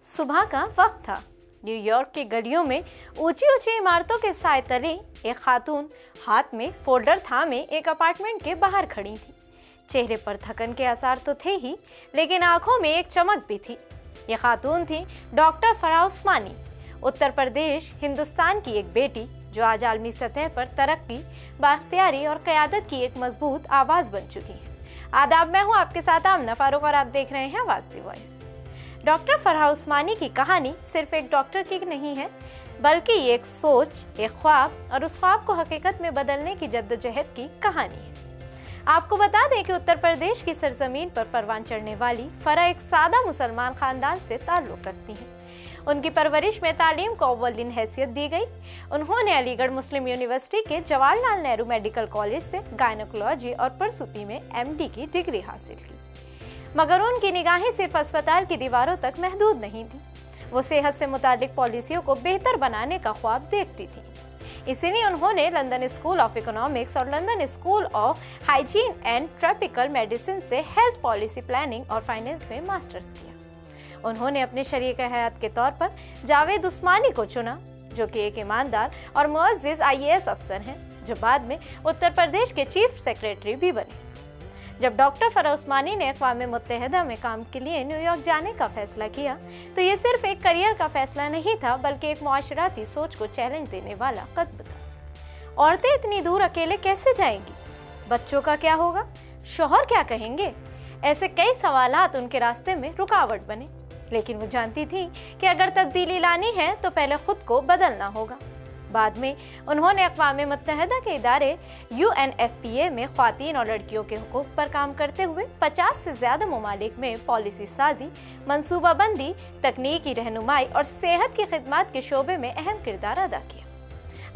सुबह का वक्त था। न्यूयॉर्क की गलियों में ऊंची ऊंची इमारतों के साए तले एक खातून हाथ में फोल्डर थामे एक अपार्टमेंट के बाहर खड़ी थी। चेहरे पर थकन के आसार तो थे ही, लेकिन आंखों में एक चमक भी थी। ये खातून थी डॉक्टर फराह उस्मानी, उत्तर प्रदेश हिंदुस्तान की एक बेटी जो आज आलमी सतह पर तरक्की, बाख्तियारी और क़यादत की एक मजबूत आवाज़ बन चुकी है। आदाब, मैं हूँ आपके साथ आमना फारूक और आप देख रहे हैं आवाज़ दी वॉइस। डॉक्टर फराह उस्मानी की कहानी सिर्फ एक डॉक्टर की नहीं है, बल्कि ये एक सोच, एक ख्वाब और उस ख्वाब को हकीकत में बदलने की जद्दोजहद की कहानी है। आपको बता दें कि उत्तर प्रदेश की सरजमीन पर परवान चढ़ने वाली फराह एक सादा मुसलमान खानदान से ताल्लुक़ रखती हैं। उनकी परवरिश में तालीम को अव्वलिन हैसियत दी गई। उन्होंने अलीगढ़ मुस्लिम यूनिवर्सिटी के जवाहरलाल नेहरू मेडिकल कॉलेज से गायनोकोलॉजी और प्रसूति में MD की डिग्री हासिल की, मगर उनकी निगाहें सिर्फ अस्पताल की दीवारों तक महदूद नहीं थी। वो सेहत से मुतालिक पॉलिसियों को बेहतर बनाने का ख्वाब देखती थी। इसीलिए उन्होंने लंदन स्कूल ऑफ इकोनॉमिक्स और London school of hygiene and tropical medicine से हेल्थ पॉलिसी प्लानिंग और फाइनेंस में मास्टर्स किया। उन्होंने अपने शरीक हयात के तौर पर जावेद उस्मानी को चुना, जो कि एक ईमानदार और मुअज़्ज़िज़ IAS अफसर हैं, जो बाद में उत्तर प्रदेश के चीफ सेक्रेटरी भी बने। जब डॉक्टर फराह उस्मानी ने अक़वाम मुत्तहिदा में काम के लिए न्यूयॉर्क जाने का फैसला किया, तो ये सिर्फ एक करियर का फैसला नहीं था, बल्कि एक मुआशराती सोच को चैलेंज देने वाला कदम था। औरतें इतनी दूर अकेले कैसे जाएंगी? बच्चों का क्या होगा? शौहर क्या कहेंगे? ऐसे कई सवालात उनके रास्ते में रुकावट बने। लेकिन वो जानती थी कि अगर तब्दीली लानी है तो पहले खुद को बदलना होगा। बाद में उन्होंने अक़वाम मुत्तहिदा के इदारे UNFPA में ख़वातीन और लड़कियों के हुकूक़ पर काम करते हुए 50 से ज़्यादा ममालिक में पॉलिसी साजी, मनसूबाबंदी, तकनीकी रहनुमाई और सेहत की खिदमत के शोबे में अहम किरदार अदा किया।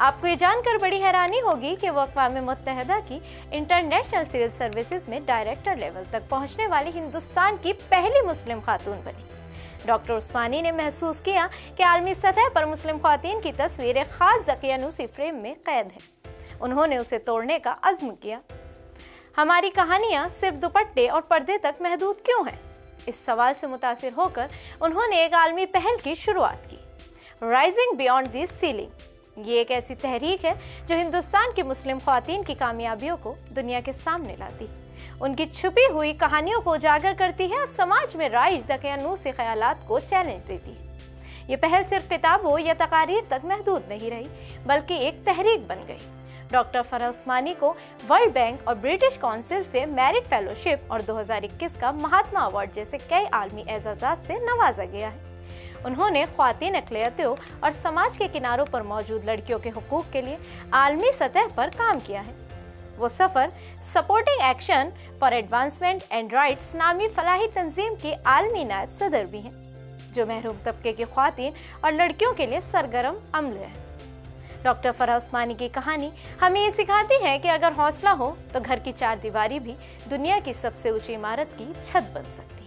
आपको ये जानकर बड़ी हैरानी होगी कि वो अक़वाम मुत्तहिदा की इंटरनेशनल सिविल सर्विसेज में डायरेक्टर लेवल तक पहुँचने वाली हिंदुस्तान की पहली मुस्लिम खातून बनी। डॉक्टर उस्मानी ने महसूस किया कि आलमी सतह पर मुस्लिम ख़वातीन की तस्वीर एक ख़ास दकियानूसी फ्रेम में कैद है। उन्होंने उसे तोड़ने का अज़्म किया। हमारी कहानियाँ सिर्फ दुपट्टे और पर्दे तक महदूद क्यों हैं? इस सवाल से मुतासिर होकर उन्होंने एक आलमी पहल की शुरुआत की, राइजिंग बियॉन्ड दिस सीलिंग। ये एक ऐसी तहरीक है जो हिंदुस्तान की मुस्लिम ख़वातीन की कामयाबियों को दुनिया के सामने लाती है, उनकी छुपी हुई कहानियों को उजागर करती है और समाज में राइज दकियानूसी ख़यालात को चैलेंज देती है। ये पहल सिर्फ किताबों या तकारीर तक महदूद नहीं रही, बल्कि एक तहरीक बन गई। डॉक्टर फराह उस्मानी को वर्ल्ड बैंक और ब्रिटिश काउंसिल से मेरिट फेलोशिप और 2021 का महात्मा अवार्ड जैसे कई आलमी एजाज़ात से नवाजा गया है। उन्होंने ख़वातीन अक़लियतों और समाज के किनारों पर मौजूद लड़कियों के हुकूक़ के लिए आलमी सतह पर काम किया है। वो Safar supporting action for advancement and rights नामी फलाही तंजीम की आलमी नायब सदर भी हैं, जो महरूम तबके की ख़वातीन और लड़कियों के लिए सरगर्म अमल है। डॉक्टर फराह उस्मानी की कहानी हमें ये सिखाती है कि अगर हौसला हो तो घर की चार दीवारी भी दुनिया की सबसे ऊंची इमारत की छत बन सकती है।